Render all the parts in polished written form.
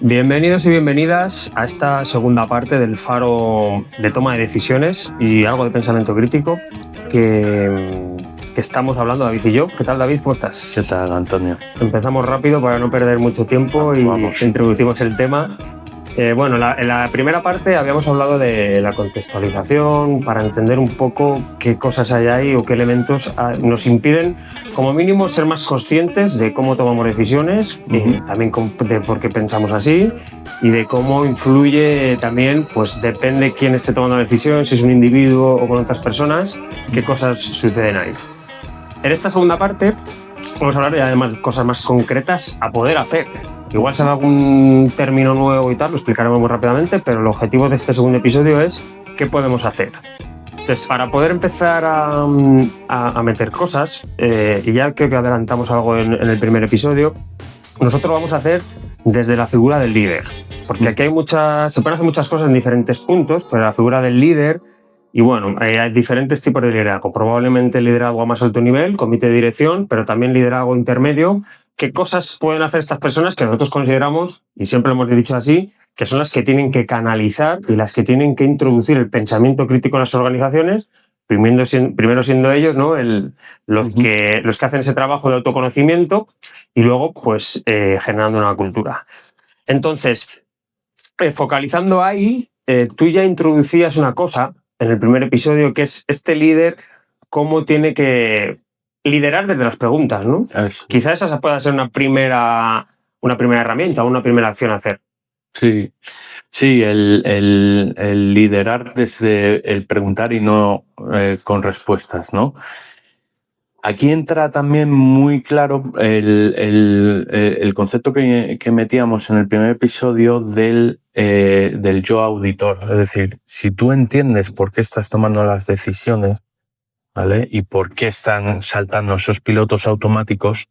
Bienvenidos y bienvenidas a esta segunda parte del faro de toma de decisiones y algo de pensamiento crítico que estamos hablando David y yo. ¿Qué tal, David? ¿Cómo estás? ¿Qué tal, Antonio? Empezamos rápido para no perder mucho tiempo y introducimos el tema. En la primera parte habíamos hablado de la contextualización para entender un poco qué cosas hay ahí o qué elementos nos impiden, como mínimo, ser más conscientes de cómo tomamos decisiones, también de por qué pensamos así y de cómo influye también, pues depende quién esté tomando la decisión, si es un individuo o con otras personas, qué cosas suceden ahí. En esta segunda parte vamos a hablar de además cosas más concretas a poder hacer. Igual sale algún término nuevo y tal, lo explicaremos muy rápidamente, pero el objetivo de este segundo episodio es qué podemos hacer. Entonces, para poder empezar a meter cosas, y ya creo que adelantamos algo en el primer episodio, nosotros vamos a hacer desde la figura del líder. Porque aquí se pueden hacer muchas cosas en diferentes puntos, pero la figura del líder, y bueno, hay diferentes tipos de liderazgo. Probablemente liderazgo a más alto nivel, comité de dirección, pero también liderazgo intermedio. ¿Qué cosas pueden hacer estas personas que nosotros consideramos, y siempre lo hemos dicho así, que son las que tienen que canalizar y las que tienen que introducir el pensamiento crítico en las organizaciones, primero siendo ellos, ¿no? los que hacen ese trabajo de autoconocimiento y luego pues generando una cultura. Entonces, focalizando ahí, tú ya introducías una cosa en el primer episodio, que es este líder, cómo tiene que liderar desde las preguntas, ¿no? Quizás esa pueda ser una primera herramienta o una primera acción a hacer. Sí, el liderar desde el preguntar y no con respuestas, ¿no? Aquí entra también muy claro el concepto que metíamos en el primer episodio del yo auditor. Es decir, si tú entiendes por qué estás tomando las decisiones, ¿vale? Y por qué están saltando esos pilotos automáticos,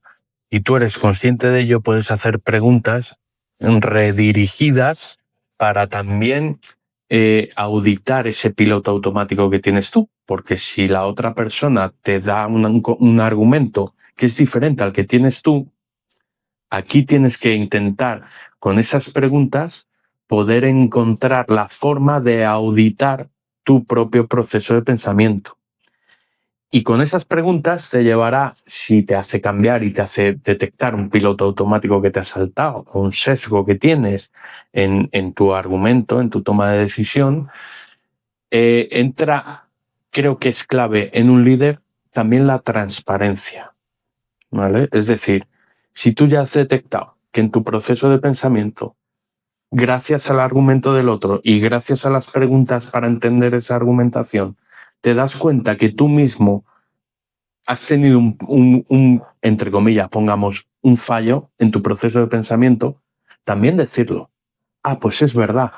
y tú eres consciente de ello, puedes hacer preguntas redirigidas para también auditar ese piloto automático que tienes tú. Porque si la otra persona te da un argumento que es diferente al que tienes tú, aquí tienes que intentar, con esas preguntas, poder encontrar la forma de auditar tu propio proceso de pensamiento. Y con esas preguntas te llevará, si te hace cambiar y te hace detectar un piloto automático que te ha saltado o un sesgo que tienes en tu argumento, en tu toma de decisión, entra, creo que es clave en un líder, también la transparencia, ¿vale? Es decir, si tú ya has detectado que en tu proceso de pensamiento, gracias al argumento del otro y gracias a las preguntas para entender esa argumentación, te das cuenta que tú mismo has tenido un entre comillas, pongamos, un fallo en tu proceso de pensamiento, también decirlo. Pues es verdad.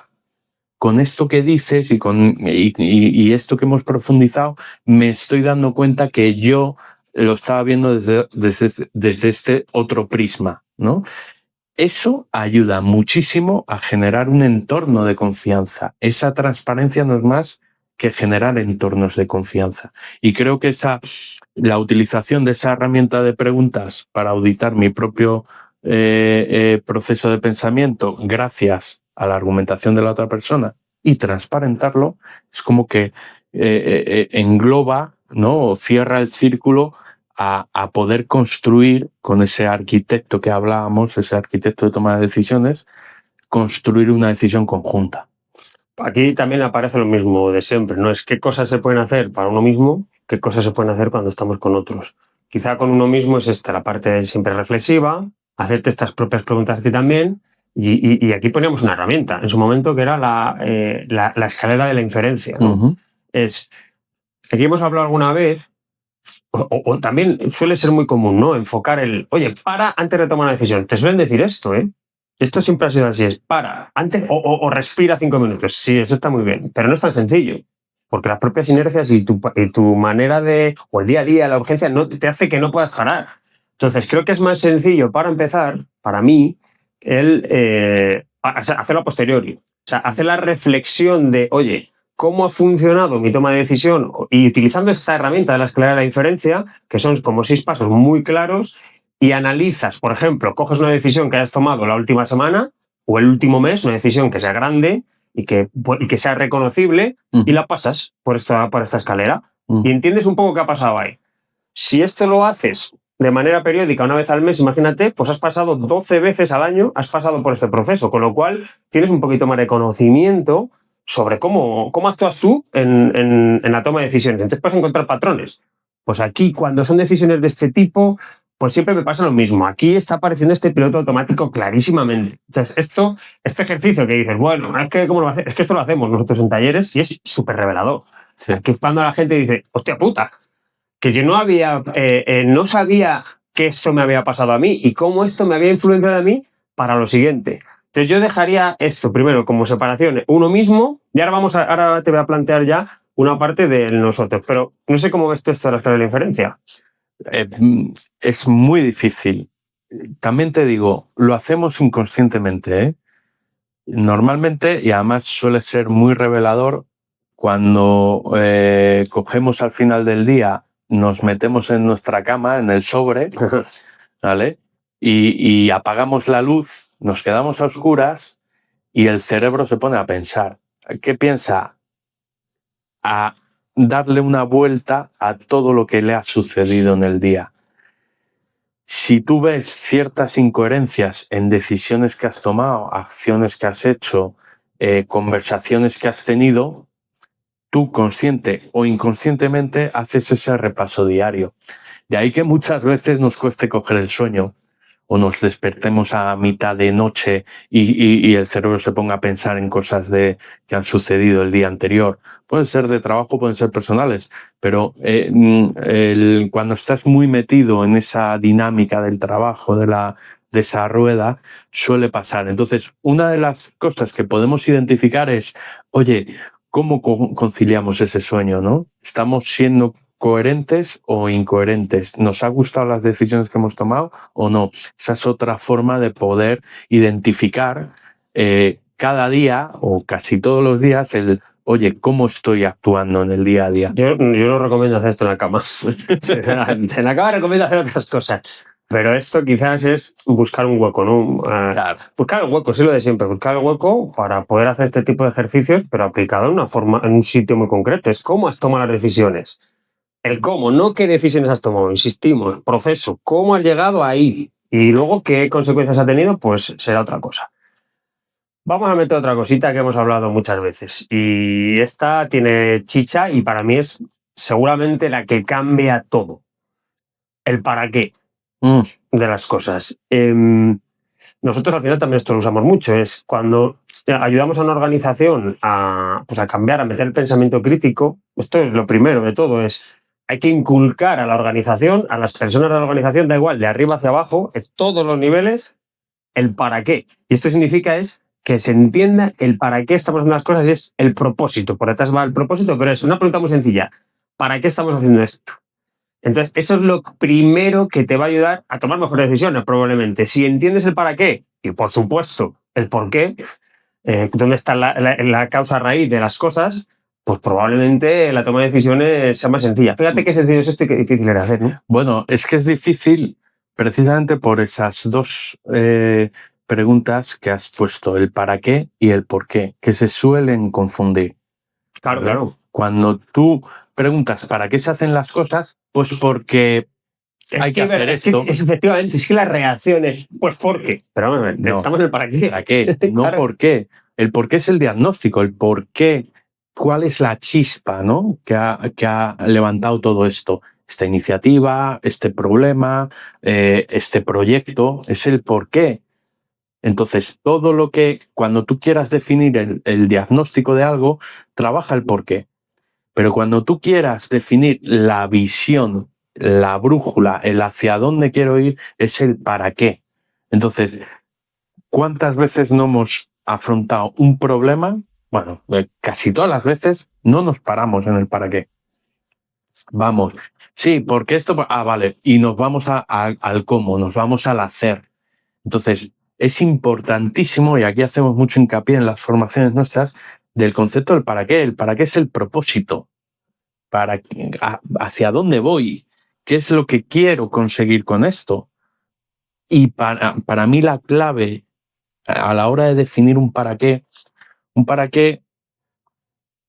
Con esto que dices y esto que hemos profundizado, me estoy dando cuenta que yo lo estaba viendo desde este otro prisma, ¿no? Eso ayuda muchísimo a generar un entorno de confianza. Esa transparencia no es más que generar entornos de confianza. Y creo que la utilización de esa herramienta de preguntas para auditar mi propio proceso de pensamiento gracias a la argumentación de la otra persona y transparentarlo, es como que engloba, ¿no? O cierra el círculo a poder construir con ese arquitecto que hablábamos, ese arquitecto de toma de decisiones, construir una decisión conjunta. Aquí también aparece lo mismo de siempre, ¿no? Es qué cosas se pueden hacer para uno mismo, qué cosas se pueden hacer cuando estamos con otros. Quizá con uno mismo es la parte siempre reflexiva, hacerte estas propias preguntas a ti también, y aquí poníamos una herramienta en su momento que era la escalera de la inferencia, ¿no? Aquí hemos hablado alguna vez, o también suele ser muy común, ¿no? Enfocar oye, para antes de tomar una decisión. Te suelen decir esto, ¿eh? Esto siempre ha sido así, es para, antes o respira 5 minutos. Sí, eso está muy bien, pero no es tan sencillo, porque las propias inercias y tu manera o el día a día, la urgencia, no te hace que no puedas parar. Entonces, creo que es más sencillo para empezar, para mí, hacerlo a posteriori. O sea, hacer la reflexión de, oye, ¿cómo ha funcionado mi toma de decisión? Y utilizando esta herramienta de la escalera de la inferencia, que son como 6 pasos muy claros, y analizas, por ejemplo, coges una decisión que hayas tomado la última semana o el último mes, una decisión que sea grande y que sea reconocible, y la pasas por esta escalera. Y entiendes un poco qué ha pasado ahí. Si esto lo haces de manera periódica, una vez al mes, imagínate, pues has pasado 12 veces al año, has pasado por este proceso, con lo cual tienes un poquito más de conocimiento sobre cómo actúas tú en la toma de decisiones. Entonces puedes encontrar patrones. Pues aquí, cuando son decisiones de este tipo, pues siempre me pasa lo mismo. Aquí está apareciendo este piloto automático clarísimamente. Entonces, este ejercicio que dices, bueno, es que ¿cómo lo haces? Es que esto lo hacemos nosotros en talleres y es súper revelador. Sí. Aquí es cuando la gente dice, hostia puta, que yo no sabía que esto me había pasado a mí y cómo esto me había influenciado a mí para lo siguiente. Entonces yo dejaría esto primero como separación, uno mismo, y ahora te voy a plantear ya una parte de nosotros, pero no sé cómo ves tú esto de la escala de la inferencia. Es muy difícil. También te digo, lo hacemos inconscientemente, ¿eh? Normalmente, y además suele ser muy revelador, cuando cogemos al final del día, nos metemos en nuestra cama, en el sobre, ¿vale? Y apagamos la luz, nos quedamos a oscuras y el cerebro se pone a pensar. ¿Qué piensa? A darle una vuelta a todo lo que le ha sucedido en el día. Si tú ves ciertas incoherencias en decisiones que has tomado, acciones que has hecho, conversaciones que has tenido, tú consciente o inconscientemente haces ese repaso diario. De ahí que muchas veces nos cueste coger el sueño o nos despertemos a mitad de noche y el cerebro se ponga a pensar en cosas que han sucedido el día anterior. Pueden ser de trabajo, pueden ser personales, pero cuando estás muy metido en esa dinámica del trabajo, de esa rueda, suele pasar. Entonces, una de las cosas que podemos identificar es, oye, ¿cómo conciliamos ese sueño, no? ¿Estamos siendo coherentes o incoherentes? ¿Nos ha gustado las decisiones que hemos tomado o no? Esa es otra forma de poder identificar cada día o casi todos los días oye, ¿cómo estoy actuando en el día a día? Yo no recomiendo hacer esto en la cama. En la cama recomiendo hacer otras cosas. Pero esto quizás es buscar un hueco, ¿no? Claro. Buscar el hueco, sí, lo de siempre. Buscar el hueco para poder hacer este tipo de ejercicios, pero aplicado en una forma, en un sitio muy concreto. Es cómo has tomado las decisiones. El cómo, no qué decisiones has tomado. Insistimos, proceso. ¿Cómo has llegado ahí? Y luego qué consecuencias ha tenido, pues será otra cosa. Vamos a meter otra cosita que hemos hablado muchas veces. Y esta tiene chicha y para mí es seguramente la que cambia todo. El para qué de las cosas. Nosotros al final también esto lo usamos mucho. Es cuando ayudamos a una organización a cambiar, a meter el pensamiento crítico. Esto es lo primero de todo. Hay que inculcar a la organización, a las personas de la organización, da igual, de arriba hacia abajo, en todos los niveles, el para qué. Y esto significa que se entienda el para qué estamos haciendo las cosas y es el propósito. Por detrás va el propósito, pero es una pregunta muy sencilla. ¿Para qué estamos haciendo esto? Entonces, eso es lo primero que te va a ayudar a tomar mejores decisiones, probablemente. Si entiendes el para qué y, por supuesto, el por qué, dónde está la causa raíz de las cosas, pues probablemente la toma de decisiones sea más sencilla. Fíjate qué sencillo es esto y qué difícil era hacer, ¿no? Bueno, es que es difícil precisamente por esas dos preguntas que has puesto, el para qué y el por qué, que se suelen confundir. Claro, ¿vale? claro. Cuando tú preguntas para qué se hacen las cosas, pues porque hay que hacer esto. Efectivamente, es que las reacciones, pues ¿por qué? Pero no, estamos en el para qué. ¿Para qué? No claro. ¿Por qué? El por qué es el diagnóstico, el por qué, cuál es la chispa, ¿no? que ha levantado todo esto. Esta iniciativa, este problema, este proyecto, es el por qué. Entonces, todo lo que, cuando tú quieras definir el diagnóstico de algo, trabaja el por qué. Pero cuando tú quieras definir la visión, la brújula, el hacia dónde quiero ir, es el para qué. Entonces, ¿cuántas veces no hemos afrontado un problema? Bueno, casi todas las veces no nos paramos en el para qué. Vamos, sí, porque esto... vale, y nos vamos al cómo, nos vamos al hacer. Entonces, es importantísimo, y aquí hacemos mucho hincapié en las formaciones nuestras, del concepto del para qué. El para qué es el propósito. ¿Hacia dónde voy? ¿Qué es lo que quiero conseguir con esto? Y para mí la clave a la hora de definir un para qué,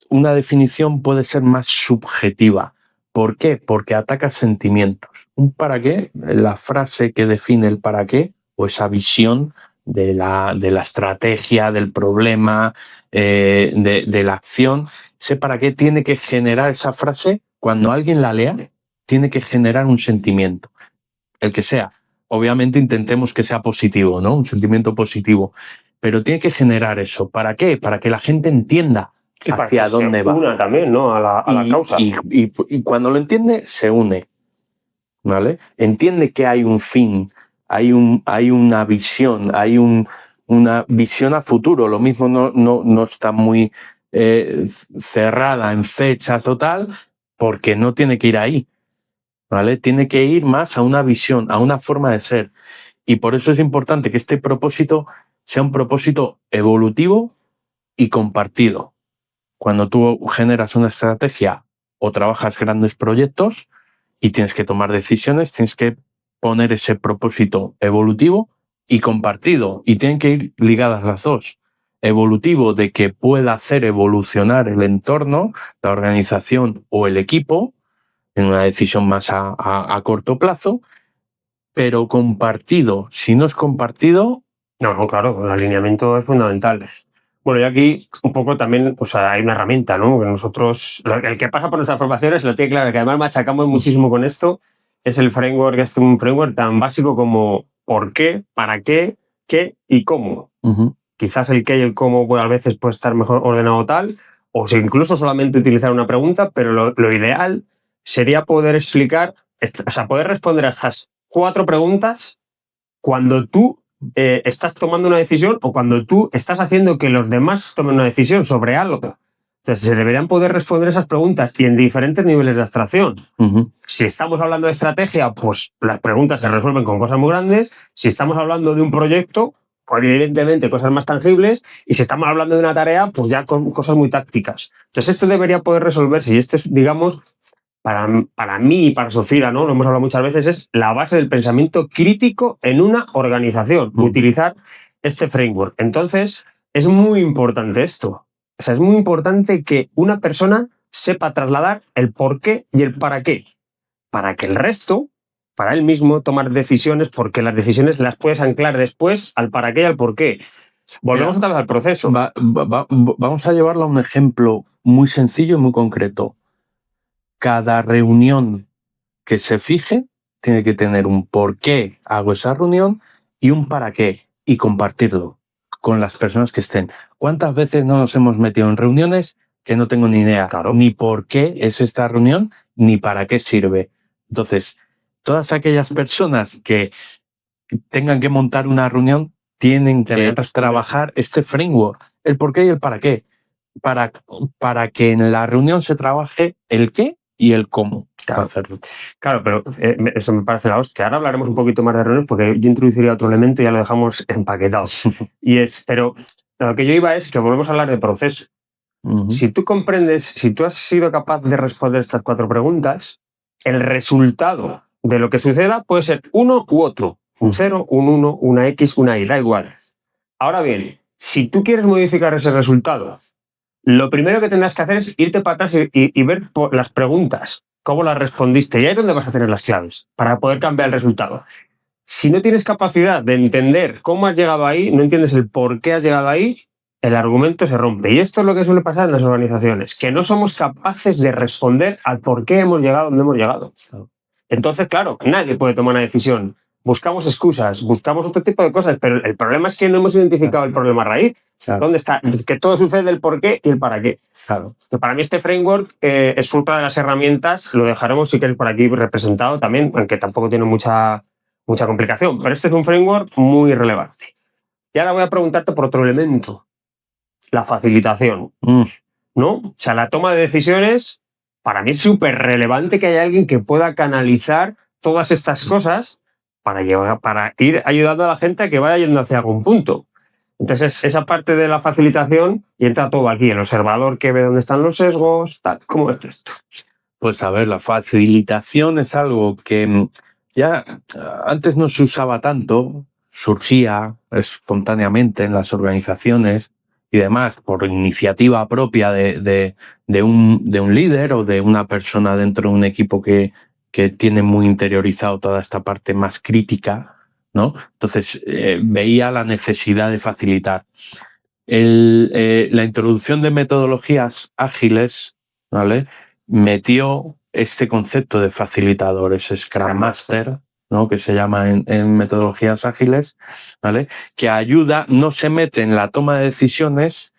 una definición puede ser más subjetiva. ¿Por qué? Porque ataca sentimientos. Un para qué, la frase que define el para qué, o esa visión de la estrategia, del problema, de la acción, ese para qué tiene que generar esa frase, cuando alguien la lea, tiene que generar un sentimiento, el que sea. Obviamente intentemos que sea positivo, ¿no? Un sentimiento positivo, pero tiene que generar eso. ¿Para qué? Para que la gente entienda hacia dónde va. Una también, ¿no? A la causa. Y cuando lo entiende, se une, ¿vale? Entiende que hay un fin, hay una visión, hay una visión a futuro. Lo mismo no está muy cerrada en fechas o tal, porque no tiene que ir ahí, ¿vale? Tiene que ir más a una visión, a una forma de ser. Y por eso es importante que este propósito sea un propósito evolutivo y compartido. Cuando tú generas una estrategia o trabajas grandes proyectos y tienes que tomar decisiones, tienes que poner ese propósito evolutivo y compartido. Y tienen que ir ligadas las dos. Evolutivo de que pueda hacer evolucionar el entorno, la organización o el equipo en una decisión más a corto plazo, pero compartido. Si no es compartido... No, claro, el alineamiento es fundamental. Bueno, y aquí un poco también, o sea, hay una herramienta, ¿no? Que nosotros, el que pasa por nuestras formaciones lo tiene claro, que además machacamos muchísimo con esto, es el framework, es un framework tan básico como por qué, para qué y cómo. Quizás el qué y el cómo pues, a veces puede estar mejor ordenado tal, o si incluso solamente utilizar una pregunta, pero lo ideal sería poder explicar, o sea, poder responder a estas 4 preguntas cuando tú estás tomando una decisión o cuando tú estás haciendo que los demás tomen una decisión sobre algo. Entonces, se deberían poder responder esas preguntas y en diferentes niveles de abstracción. Si estamos hablando de estrategia, pues las preguntas se resuelven con cosas muy grandes. Si estamos hablando de un proyecto, pues evidentemente cosas más tangibles. Y si estamos hablando de una tarea, pues ya con cosas muy tácticas. Entonces, esto debería poder resolverse y esto es, digamos... Para mí y para Sofía, ¿no? Lo hemos hablado muchas veces, es la base del pensamiento crítico en una organización, utilizar este framework. Entonces, es muy importante esto. O sea, es muy importante que una persona sepa trasladar el por qué y el para qué. Para que el resto, para él mismo, tomar decisiones, porque las decisiones las puedes anclar después al para qué y al por qué. Volvemos otra vez al proceso. Vamos a llevarlo a un ejemplo muy sencillo y muy concreto. Cada reunión que se fije tiene que tener un por qué hago esa reunión y un para qué, y compartirlo con las personas que estén. ¿Cuántas veces no nos hemos metido en reuniones que no tengo ni idea, ni por qué es esta reunión, ni para qué sirve? Entonces, todas aquellas personas que tengan que montar una reunión tienen que trabajar este framework, el por qué y el para qué, para que en la reunión se trabaje el qué y el cómo. Claro, pero eso me parece la hostia. Ahora hablaremos un poquito más de reuniones porque yo introduciría otro elemento y ya lo dejamos empaquetado. Pero lo que yo iba es que volvemos a hablar de proceso. Si tú comprendes, si tú has sido capaz de responder estas 4 preguntas, el resultado de lo que suceda puede ser uno u otro. Un 0, un 1, una X, una Y, da igual. Ahora bien, si tú quieres modificar ese resultado, lo primero que tendrás que hacer es irte para atrás y ver las preguntas, cómo las respondiste, y ahí es donde vas a tener las claves para poder cambiar el resultado. Si no tienes capacidad de entender cómo has llegado ahí, no entiendes el por qué has llegado ahí, el argumento se rompe. Y esto es lo que suele pasar en las organizaciones, que no somos capaces de responder al por qué hemos llegado donde hemos llegado. Entonces, claro, nadie puede tomar una decisión. Buscamos excusas, buscamos otro tipo de cosas, pero el problema es que no hemos identificado el problema raíz. ¿Dónde está? Que todo sucede el por qué y el para qué. Que para mí este framework es otra de las herramientas, lo dejaremos si queréis por aquí representado también, aunque tampoco tiene mucha complicación, pero este es un framework muy relevante. Y ahora voy a preguntarte por otro elemento, la facilitación. ¿No? O sea, la toma de decisiones, para mí es súper relevante que haya alguien que pueda canalizar todas estas cosas para ir ayudando a la gente a que vaya yendo hacia algún punto. Entonces, esa parte de la facilitación, y entra todo aquí, el observador que ve dónde están los sesgos, tal. ¿Cómo es esto? Pues a ver, la facilitación es algo que ya antes no se usaba tanto, surgía espontáneamente en las organizaciones y demás por iniciativa propia de un líder o de una persona dentro de un equipo que tiene muy interiorizado toda esta parte más crítica, ¿no? Entonces veía la necesidad de facilitar. La introducción de metodologías ágiles, ¿vale?, metió este concepto de facilitadores, Scrum Master, ¿no?, que se llama en metodologías ágiles, ¿vale?, que ayuda, no se mete en la toma de decisiones,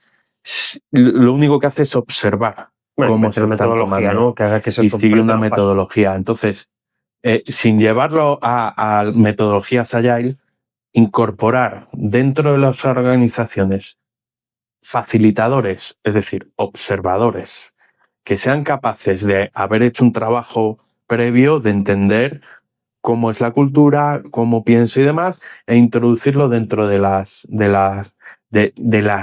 lo único que hace es observar cómo se están tomando, ¿no?, que haga que se y sigue una metodología. Entonces, sin llevarlo a metodologías agile, incorporar dentro de las organizaciones facilitadores, es decir, observadores, que sean capaces de haber hecho un trabajo previo, de entender cómo es la cultura, cómo pienso y demás, e introducirlo dentro de las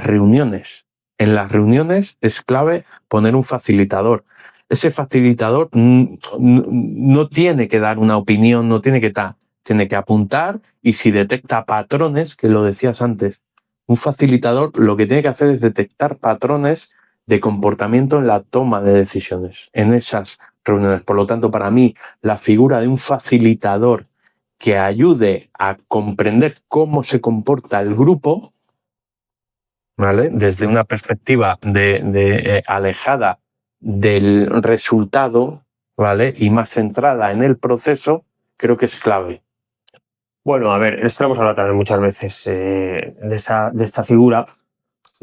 reuniones. En las reuniones es clave poner un facilitador. Ese facilitador no tiene que dar una opinión, no tiene que tiene que apuntar, y si detecta patrones, que lo decías antes, un facilitador lo que tiene que hacer es detectar patrones de comportamiento en la toma de decisiones, en esas reuniones. Por lo tanto, para mí, la figura de un facilitador que ayude a comprender cómo se comporta el grupo, ¿vale?, desde una perspectiva alejada del resultado, ¿vale?, y más centrada en el proceso, creo que es clave. Bueno, a ver, esto lo hemos hablado también muchas veces de esta figura,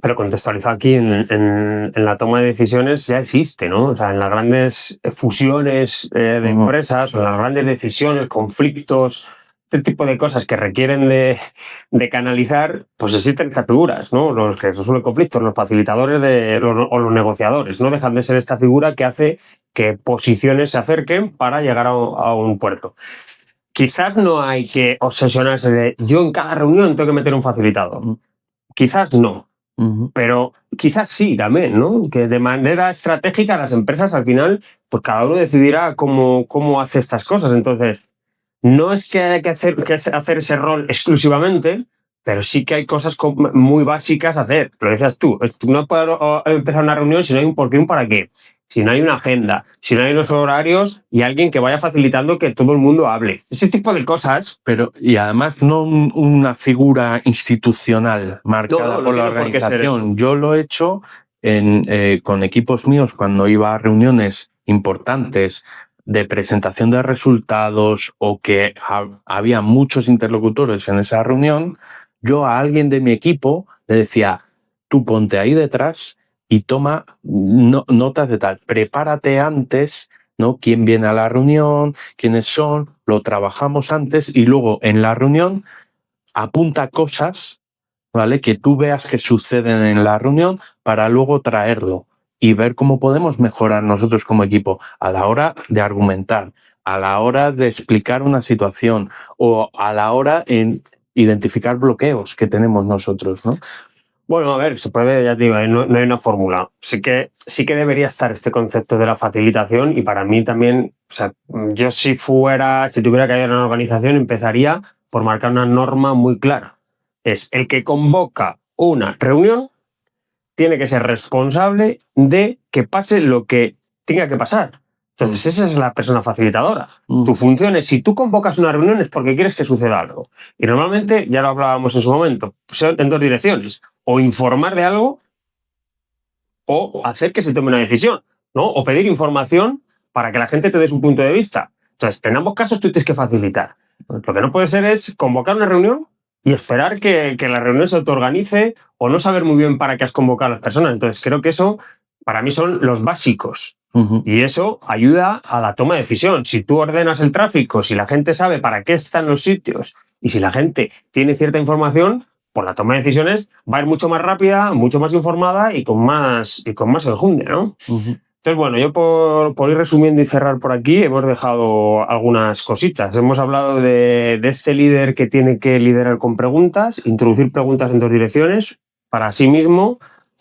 pero contextualizado aquí en la toma de decisiones ya existe, ¿no? O sea, en las grandes fusiones de empresas, o en las grandes decisiones, conflictos, este tipo de cosas que requieren de canalizar, pues existen estas figuras, ¿no? Los que resuelven conflictos, los facilitadores o los negociadores, no dejan de ser esta figura que hace que posiciones se acerquen para llegar a un puerto. Quizás no hay que obsesionarse de yo en cada reunión tengo que meter un facilitador. Quizás no. Pero quizás sí también, ¿no? Que de manera estratégica las empresas al final, pues cada uno decidirá cómo hace estas cosas. Entonces, no es que hay que hacer ese rol exclusivamente, pero sí que hay cosas muy básicas a hacer. Lo decías tú, no puedes empezar una reunión si no hay un por qué y un para qué. Si no hay una agenda, si no hay unos horarios y alguien que vaya facilitando que todo el mundo hable. Ese tipo de cosas. Y además no una figura institucional marcada por la organización. Yo lo he hecho con equipos míos cuando iba a reuniones importantes de presentación de resultados o que había muchos interlocutores en esa reunión. Yo a alguien de mi equipo le decía, tú ponte ahí detrás y toma notas de tal, prepárate antes, ¿no? ¿Quién viene a la reunión? ¿Quiénes son? Lo trabajamos antes y luego en la reunión apunta cosas, ¿vale?, que tú veas que suceden en la reunión para luego traerlo y ver cómo podemos mejorar nosotros como equipo a la hora de argumentar, a la hora de explicar una situación o a la hora en identificar bloqueos que tenemos nosotros, ¿no? Bueno, a ver, se puede, ya te digo, no hay una fórmula. Sí que debería estar este concepto de la facilitación y para mí también, o sea, yo si tuviera que ir a una organización, empezaría por marcar una norma muy clara. Es el que convoca una reunión tiene que ser responsable de que pase lo que tenga que pasar. Entonces, esa es la persona facilitadora. Tu función es, si tú convocas una reunión es porque quieres que suceda algo. Y normalmente, ya lo hablábamos en su momento, son en dos direcciones. O informar de algo o hacer que se tome una decisión, ¿no? O pedir información para que la gente te dé su punto de vista. Entonces, en ambos casos tú tienes que facilitar. Lo que no puede ser es convocar una reunión y esperar que la reunión se autoorganice o no saber muy bien para qué has convocado a las personas. Entonces, creo que eso, para mí, son los básicos. Y eso ayuda a la toma de decisión. Si tú ordenas el tráfico, si la gente sabe para qué están los sitios y si la gente tiene cierta información, pues la toma de decisiones va a ir mucho más rápida, mucho más informada y con más enjundia, ¿no? Entonces, bueno, yo por ir resumiendo y cerrar por aquí, hemos dejado algunas cositas. Hemos hablado de este líder que tiene que liderar con preguntas, introducir preguntas en dos direcciones para sí mismo,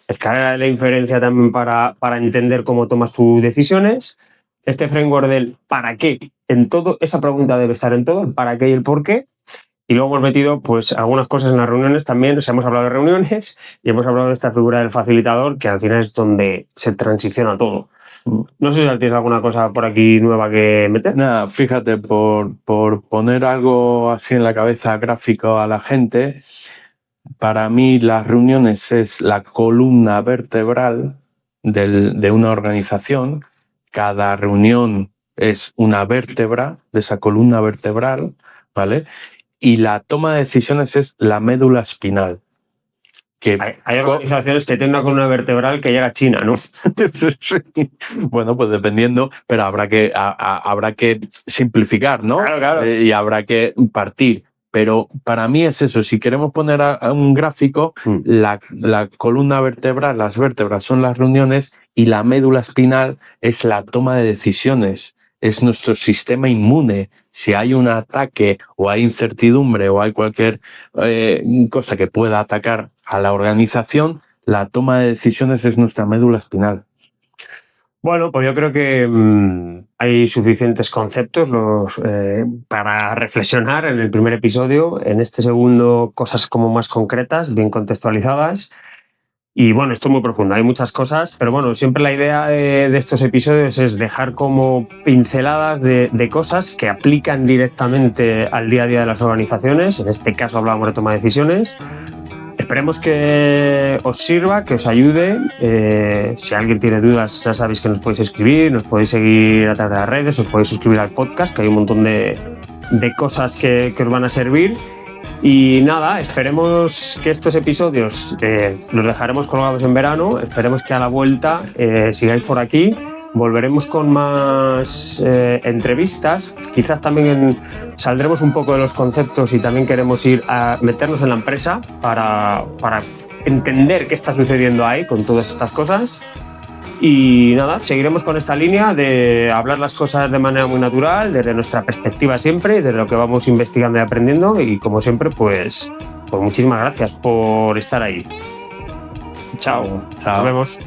escalera de la inferencia también para entender cómo tomas tus decisiones. Este framework del para qué en todo, esa pregunta debe estar en todo, el para qué y el por qué. Y luego hemos metido pues algunas cosas en las reuniones también. O sea, hemos hablado de reuniones y hemos hablado de esta figura del facilitador, que al final es donde se transiciona todo. No sé si tienes alguna cosa por aquí nueva que meter. Nada, fíjate, por poner algo así en la cabeza gráfico a la gente, para mí las reuniones es la columna vertebral de una organización. Cada reunión es una vértebra de esa columna vertebral, ¿vale? Y la toma de decisiones es la médula espinal. Que hay organizaciones que tienen una columna vertebral que llega a China, ¿no? Bueno, pues dependiendo, pero habrá que simplificar, ¿no? Claro. Y habrá que partir. Pero para mí es eso, si queremos poner a un gráfico, la columna vertebral, las vértebras son las reuniones y la médula espinal es la toma de decisiones, es nuestro sistema inmune. Si hay un ataque o hay incertidumbre o hay cualquier cosa que pueda atacar a la organización, la toma de decisiones es nuestra médula espinal. Bueno, pues yo creo que hay suficientes conceptos para reflexionar en el primer episodio. En este segundo, cosas como más concretas, bien contextualizadas. Y bueno, esto es muy profundo, hay muchas cosas, pero bueno, siempre la idea de estos episodios es dejar como pinceladas de cosas que aplican directamente al día a día de las organizaciones. En este caso hablábamos de toma de decisiones. Esperemos que os sirva, que os ayude. Si alguien tiene dudas, ya sabéis que nos podéis escribir, nos podéis seguir a través de las redes, os podéis suscribir al podcast, que hay un montón de cosas que os van a servir. Y nada, esperemos que estos episodios los dejaremos colgados en verano. Esperemos que a la vuelta sigáis por aquí. Volveremos con más entrevistas. Quizás también saldremos un poco de los conceptos y también queremos ir a meternos en la empresa para entender qué está sucediendo ahí con todas estas cosas. Y nada, seguiremos con esta línea de hablar las cosas de manera muy natural, desde nuestra perspectiva siempre, desde lo que vamos investigando y aprendiendo. Y como siempre, pues muchísimas gracias por estar ahí. Chao. Chao. Nos vemos.